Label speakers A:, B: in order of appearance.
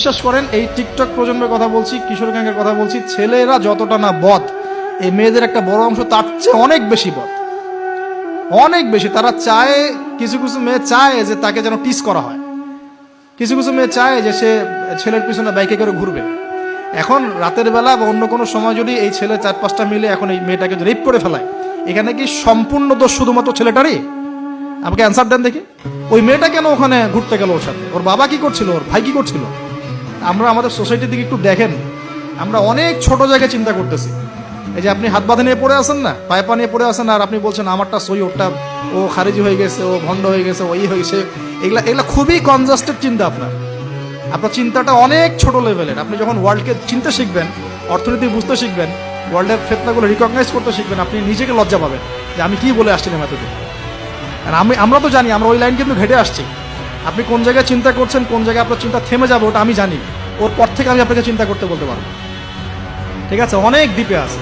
A: বিশ্বাস করেন এই টিকটক প্রজন্মের কথা বলছি, কিশোর গ্যাংয়ের কথা বলছি, ছেলেরা যতটা না বদ, এই মেয়েদের একটা বড় অংশ তার চেয়ে অনেক বেশি বদ, অনেক বেশি। তারা চায়, কিছু কিছু মেয়ে চায় যে তাকে যেন টিস করা হয়, কিছু কিছু মেয়ে চায় যে সে ছেলের পিছনে বাইকে করে ঘুরবে। এখন রাতের বেলা বা অন্য কোনো সময় যদি এই ছেলে 4-5টা মিলে এখন এই মেয়েটাকে রেপ করে ফেলায়, এখানে কি সম্পূর্ণ দোষ শুধুমাত্র ছেলেটারই? আমাকে অ্যান্সার দেন দেখি। ওই মেয়েটা কেন ওখানে ঘুরতে গেল ওর সাথে? ওর বাবা কি করছিল? ওর ভাই কি করছিল? আমরা আমাদের সোসাইটির দিকে একটু দেখেন, আমরা অনেক ছোট জায়গায় চিন্তা করতেছি। এই যে আপনি হাত বাঁধে নিয়ে পড়ে আছেন না, পায়ে পা নিয়ে পড়ে আছেন, আর আপনি বলছেন আমারটা সই, ওরটা ও খারিজি হয়ে গেছে, ও ভণ্ড হয়ে গেছে, ওই হয়েছে। এগুলা এগুলা খুবই কনজাস্টেড চিন্তা। আপনার চিন্তাটা অনেক ছোট লেভেলের। আপনি যখন ওয়ার্ল্ডকে চিনতে শিখবেন, অর্থনীতি বুঝতে শিখবেন, ওয়ার্ল্ডের ফেতনাগুলো রিকগনাইজ করতে শিখবেন, আপনি নিজেকে লজ্জা পাবেন যে আমি কি বলে আসছিলাম এতদিন। আর আমরা তো জানি, আমরা ওই লাইন কিন্তু ঘেটে আসছি। আপনি কোন জায়গায় চিন্তা করছেন, কোন জায়গায় আপনার চিন্তা থেমে যাবে, ওটা আমি জানি। ওর পর থেকে আমি আপনাকে চিন্তা করতে বলতে পারবো। ঠিক আছে, অনেক দ্বীপে আছে।